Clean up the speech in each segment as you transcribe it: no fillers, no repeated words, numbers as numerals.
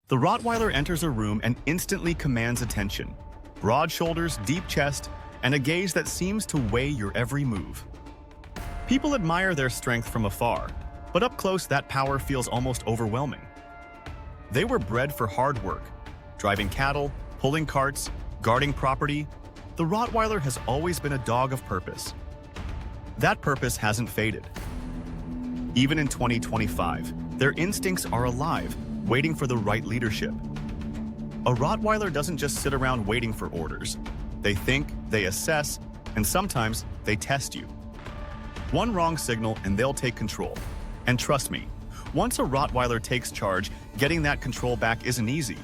The Rottweiler enters a room and instantly commands attention. Broad shoulders, deep chest, and a gaze that seems to weigh your every move. People admire their strength from afar, but up close that power feels almost overwhelming. They were bred for hard work, driving cattle, pulling carts, guarding property. The Rottweiler has always been a dog of purpose. That purpose hasn't faded. Even in 2025, their instincts are alive, waiting for the right leadership. A Rottweiler doesn't just sit around waiting for orders. They think, they assess, and sometimes they test you. One wrong signal and they'll take control. And trust me, once a Rottweiler takes charge, getting that control back isn't easy.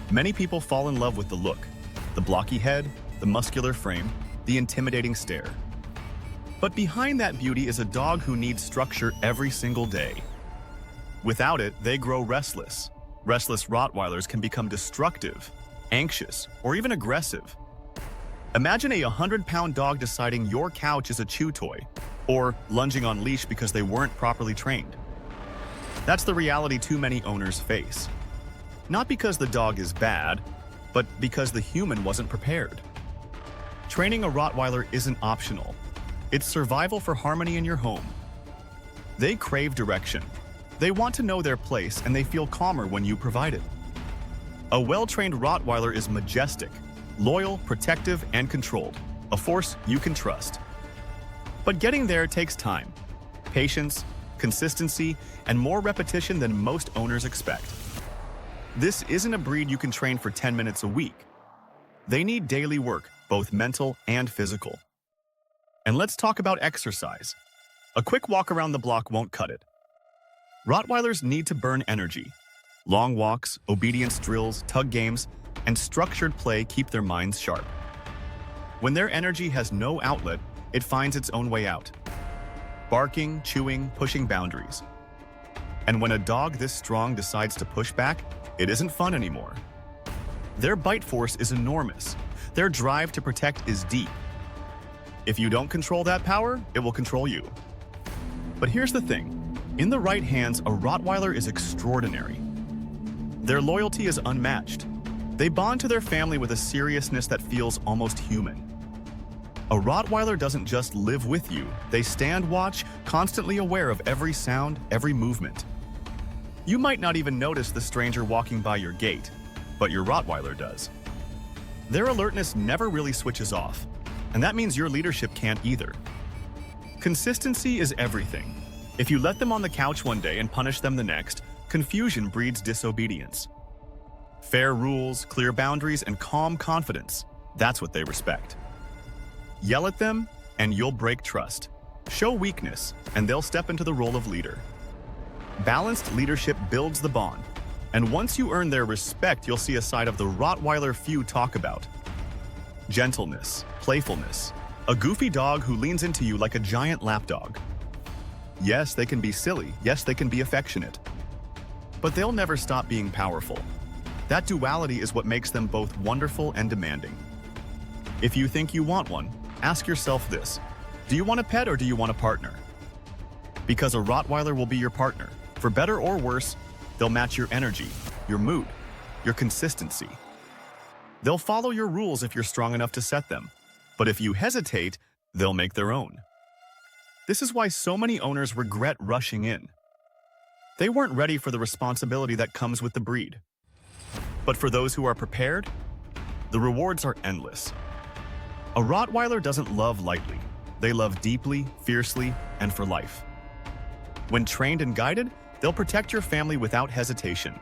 Many people fall in love with the look, the blocky head, the muscular frame, the intimidating stare. But behind that beauty is a dog who needs structure every single day. Without it, they grow restless. Restless Rottweilers can become destructive, anxious, or even aggressive. Imagine a 100-pound dog deciding your couch is a chew toy, or lunging on leash because they weren't properly trained. That's the reality too many owners face. Not because the dog is bad, but because the human wasn't prepared. Training a Rottweiler isn't optional. It's survival for harmony in your home. They crave direction. They want to know their place, and they feel calmer when you provide it. A well-trained Rottweiler is majestic, loyal, protective, and controlled, a force you can trust. But getting there takes time, patience, consistency, and more repetition than most owners expect. This isn't a breed you can train for 10 minutes a week. They need daily work, both mental and physical. And let's talk about exercise. A quick walk around the block won't cut it. Rottweilers need to burn energy. Long walks, obedience drills, tug games, and structured play keep their minds sharp. When their energy has no outlet, it finds its own way out. Barking, chewing, pushing boundaries. And when a dog this strong decides to push back, it isn't fun anymore. Their bite force is enormous. Their drive to protect is deep. If you don't control that power, it will control you. But here's the thing. In the right hands, a Rottweiler is extraordinary. Their loyalty is unmatched. They bond to their family with a seriousness that feels almost human. A Rottweiler doesn't just live with you, they stand watch, constantly aware of every sound, every movement. You might not even notice the stranger walking by your gate, but your Rottweiler does. Their alertness never really switches off, and that means your leadership can't either. Consistency is everything. If you let them on the couch one day and punish them the next, confusion breeds disobedience. Fair rules, clear boundaries, and calm confidence, that's what they respect. Yell at them, and you'll break trust. Show weakness, and they'll step into the role of leader. Balanced leadership builds the bond, and once you earn their respect, you'll see a side of the Rottweiler few talk about. Gentleness, playfulness, a goofy dog who leans into you like a giant lapdog. Yes, they can be silly. Yes, they can be affectionate. But they'll never stop being powerful. That duality is what makes them both wonderful and demanding. If you think you want one, ask yourself this: do you want a pet or do you want a partner? Because a Rottweiler will be your partner. For better or worse, they'll match your energy, your mood, your consistency. They'll follow your rules if you're strong enough to set them. But if you hesitate, they'll make their own. This is why so many owners regret rushing in. They weren't ready for the responsibility that comes with the breed. But for those who are prepared, the rewards are endless. A Rottweiler doesn't love lightly. They love deeply, fiercely, and for life. When trained and guided, they'll protect your family without hesitation.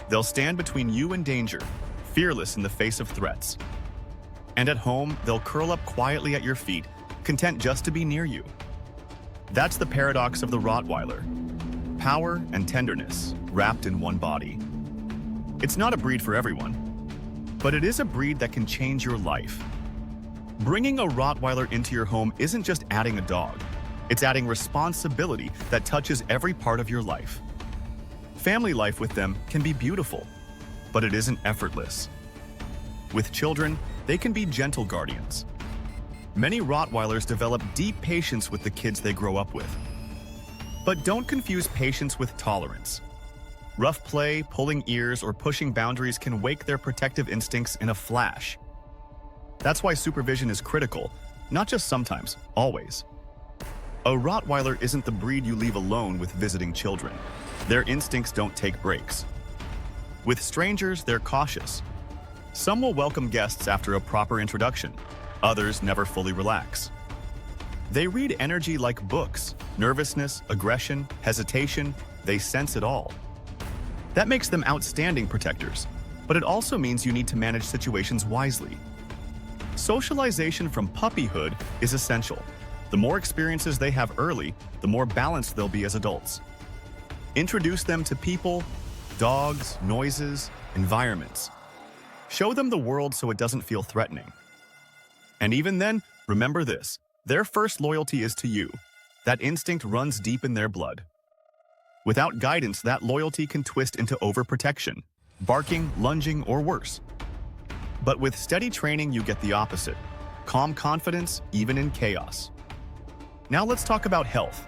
They'll stand between you and danger, fearless in the face of threats. And at home, they'll curl up quietly at your feet, content just to be near you. That's the paradox of the Rottweiler. Power and tenderness wrapped in one body. It's not a breed for everyone, but it is a breed that can change your life. Bringing a Rottweiler into your home isn't just adding a dog. It's adding responsibility that touches every part of your life. Family life with them can be beautiful, but it isn't effortless. With children, they can be gentle guardians. Many Rottweilers develop deep patience with the kids they grow up with. But don't confuse patience with tolerance. Rough play, pulling ears, or pushing boundaries can wake their protective instincts in a flash. That's why supervision is critical, not just sometimes, always. A Rottweiler isn't the breed you leave alone with visiting children. Their instincts don't take breaks. With strangers, they're cautious. Some will welcome guests after a proper introduction. Others never fully relax. They read energy like books, nervousness, aggression, hesitation, they sense it all. That makes them outstanding protectors, but it also means you need to manage situations wisely. Socialization from puppyhood is essential. The more experiences they have early, the more balanced they'll be as adults. Introduce them to people, dogs, noises, environments. Show them the world so it doesn't feel threatening. And even then, remember this, their first loyalty is to you. That instinct runs deep in their blood. Without guidance, that loyalty can twist into overprotection, barking, lunging, or worse. But with steady training, you get the opposite. Calm confidence, even in chaos. Now let's talk about health.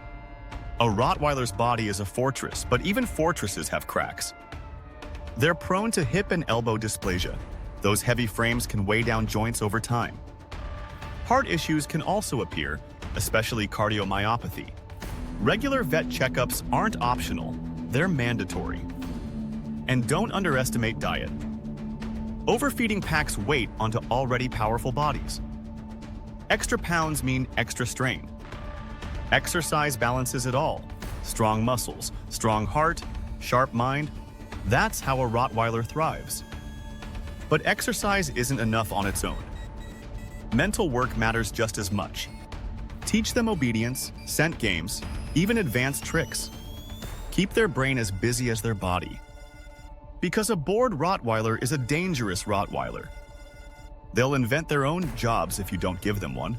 A Rottweiler's body is a fortress, but even fortresses have cracks. They're prone to hip and elbow dysplasia. Those heavy frames can weigh down joints over time. Heart issues can also appear, especially cardiomyopathy. Regular vet checkups aren't optional, they're mandatory. And don't underestimate diet. Overfeeding packs weight onto already powerful bodies. Extra pounds mean extra strain. Exercise balances it all. Strong muscles, strong heart, sharp mind. That's how a Rottweiler thrives. But exercise isn't enough on its own. Mental work matters just as much. Teach them obedience, scent games, even advanced tricks. Keep their brain as busy as their body. Because a bored Rottweiler is a dangerous Rottweiler. They'll invent their own jobs if you don't give them one.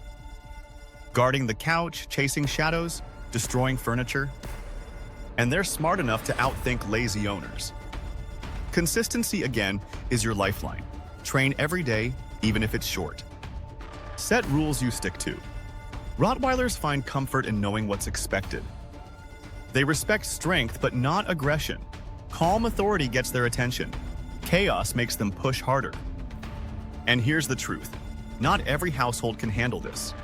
Guarding the couch, chasing shadows, destroying furniture. And they're smart enough to outthink lazy owners. Consistency, again, is your lifeline. Train every day, even if it's short. Set rules you stick to. Rottweilers find comfort in knowing what's expected. They respect strength, but not aggression. Calm authority gets their attention. Chaos makes them push harder. And here's the truth. Not every household can handle this.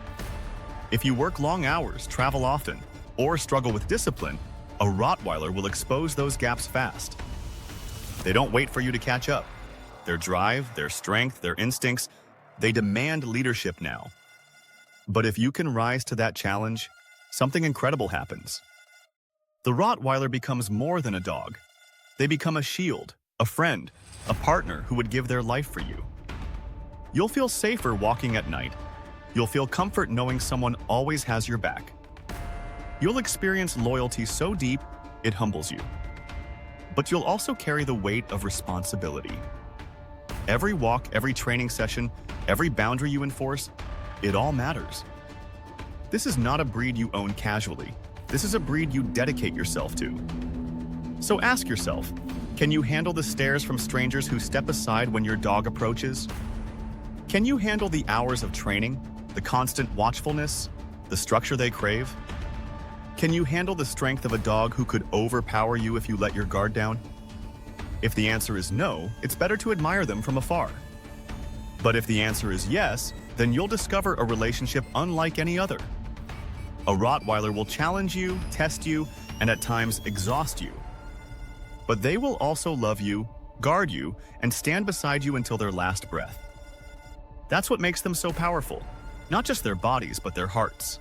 If you work long hours, travel often, or struggle with discipline, a Rottweiler will expose those gaps fast. They don't wait for you to catch up. Their drive, their strength, their instincts, they demand leadership now. But if you can rise to that challenge, something incredible happens. The Rottweiler becomes more than a dog. They become a shield, a friend, a partner who would give their life for you. You'll feel safer walking at night. You'll feel comfort knowing someone always has your back. You'll experience loyalty so deep, it humbles you. But you'll also carry the weight of responsibility. Every walk, every training session, every boundary you enforce, it all matters. This is not a breed you own casually. This is a breed you dedicate yourself to. So ask yourself, can you handle the stares from strangers who step aside when your dog approaches? Can you handle the hours of training, the constant watchfulness, the structure they crave? Can you handle the strength of a dog who could overpower you if you let your guard down? If the answer is no, it's better to admire them from afar. But if the answer is yes, then you'll discover a relationship unlike any other. A Rottweiler will challenge you, test you, and at times exhaust you. But they will also love you, guard you, and stand beside you until their last breath. That's what makes them so powerful. Not just their bodies, but their hearts.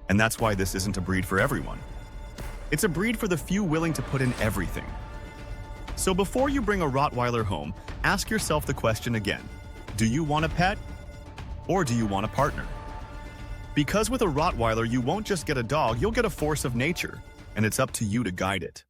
And that's why this isn't a breed for everyone. It's a breed for the few willing to put in everything. So before you bring a Rottweiler home, ask yourself the question again. Do you want a pet? Or do you want a partner? Because with a Rottweiler, you won't just get a dog, you'll get a force of nature, and it's up to you to guide it.